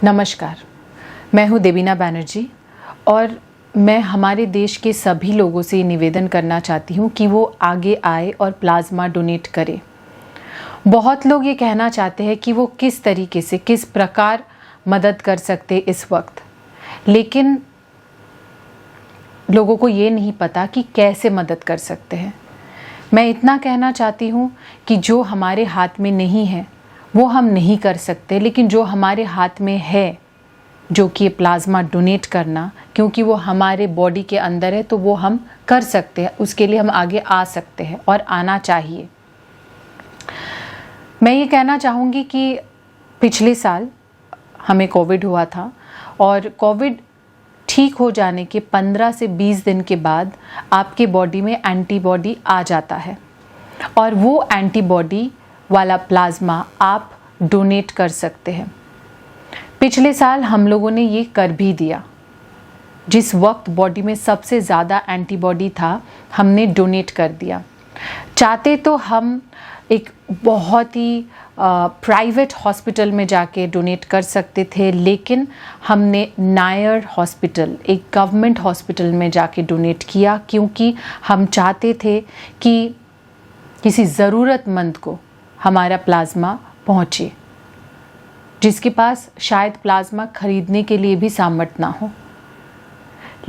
नमस्कार, मैं हूँ देवीना बैनर्जी और मैं हमारे देश के सभी लोगों से निवेदन करना चाहती हूँ कि वो आगे आए और प्लाज्मा डोनेट करें। बहुत लोग ये कहना चाहते हैं कि वो किस तरीके से, किस प्रकार मदद कर सकते इस वक्त, लेकिन लोगों को ये नहीं पता कि कैसे मदद कर सकते हैं। मैं इतना कहना चाहती हूँ कि जो हमारे हाथ में नहीं है वो हम नहीं कर सकते, लेकिन जो हमारे हाथ में है, जो कि प्लाज्मा डोनेट करना, क्योंकि वो हमारे बॉडी के अंदर है, तो वो हम कर सकते हैं, उसके लिए हम आगे आ सकते हैं और आना चाहिए। मैं ये कहना चाहूँगी कि पिछले साल हमें कोविड हुआ था और कोविड ठीक हो जाने के 15 से 20 दिन के बाद आपके बॉडी में एंटीबॉडी आ जाता है और वो एंटीबॉडी वाला प्लाज्मा आप डोनेट कर सकते हैं। पिछले साल हम लोगों ने ये कर भी दिया। जिस वक्त बॉडी में सबसे ज़्यादा एंटीबॉडी था, हमने डोनेट कर दिया। चाहते तो हम एक बहुत ही प्राइवेट हॉस्पिटल में जाके डोनेट कर सकते थे, लेकिन हमने नायर हॉस्पिटल, एक गवर्नमेंट हॉस्पिटल में जाके डोनेट किया, क्योंकि हम चाहते थे कि किसी ज़रूरतमंद को हमारा प्लाज्मा पहुँचे, जिसके पास शायद प्लाज्मा खरीदने के लिए भी सामर्थ्य ना हो।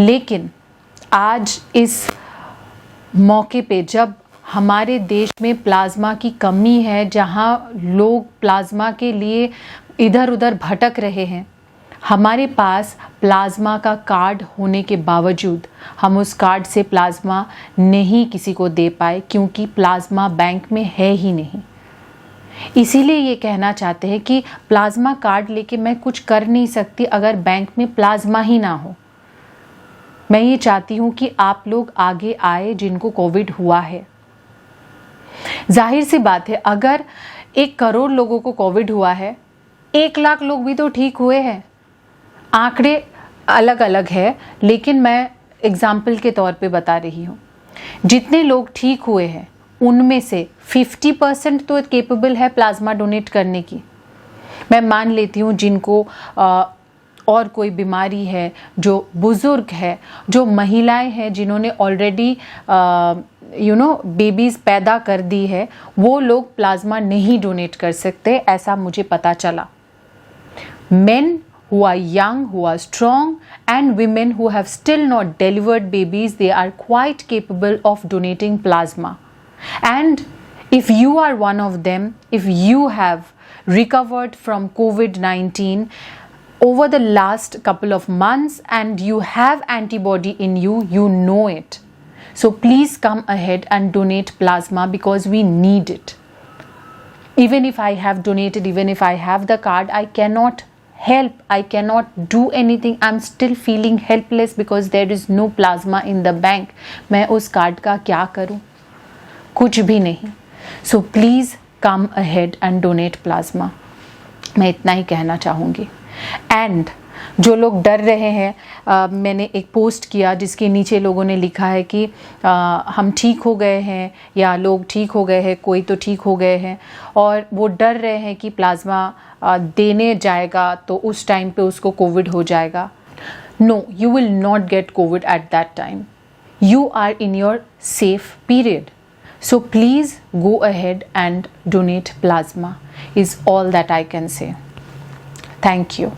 लेकिन आज इस मौके पे, जब हमारे देश में प्लाज्मा की कमी है, जहाँ लोग प्लाज्मा के लिए इधर उधर भटक रहे हैं, हमारे पास प्लाज्मा का कार्ड होने के बावजूद हम उस कार्ड से प्लाज्मा नहीं किसी को दे पाए, क्योंकि प्लाज्मा बैंक में है ही नहीं। इसीलिए ये कहना चाहते हैं कि प्लाज्मा कार्ड लेके मैं कुछ कर नहीं सकती अगर बैंक में प्लाज्मा ही ना हो। मैं ये चाहती हूँ कि आप लोग आगे आए जिनको कोविड हुआ है। जाहिर सी बात है, अगर 1 करोड़ लोगों को कोविड हुआ है, 1 लाख लोग भी तो ठीक हुए हैं। आंकड़े अलग अलग है, लेकिन मैं एग्जाम्पल के तौर पे बता रही हूँ। जितने लोग ठीक हुए हैं उनमें से 50% तो केपेबल है प्लाज्मा डोनेट करने की। मैं मान लेती हूँ जिनको और कोई बीमारी है, जो बुज़ुर्ग है, जो महिलाएं हैं जिन्होंने ऑलरेडी बेबीज़ पैदा कर दी है, वो लोग प्लाज्मा नहीं डोनेट कर सकते, ऐसा मुझे पता चला। Main who are young, who are strong, and women who have still not delivered babies, they are quite capable of donating plasma. And if you are one of them, if you have recovered from COVID-19 over the last couple of months and you have antibody in you, you know it. So please come ahead and donate plasma, because we need it. Even if I have donated, even if I have the card, I cannot help, I cannot do anything. I'm still feeling helpless because there is no plasma in the bank. मैं उस card का क्या करूं? कुछ भी नहीं। So please come ahead and donate plasma. मैं इतना ही कहना चाहूँगी। And जो लोग डर रहे हैं, मैंने एक पोस्ट किया जिसके नीचे लोगों ने लिखा है कि हम ठीक हो गए हैं या लोग ठीक हो गए हैं, कोई तो ठीक हो गए हैं, और वो डर रहे हैं कि प्लाज्मा देने जाएगा तो उस टाइम पे उसको कोविड हो जाएगा। No, you will not get Covid at that time. You are in your safe period. So please go ahead and donate plasma is all that I can say. Thank you.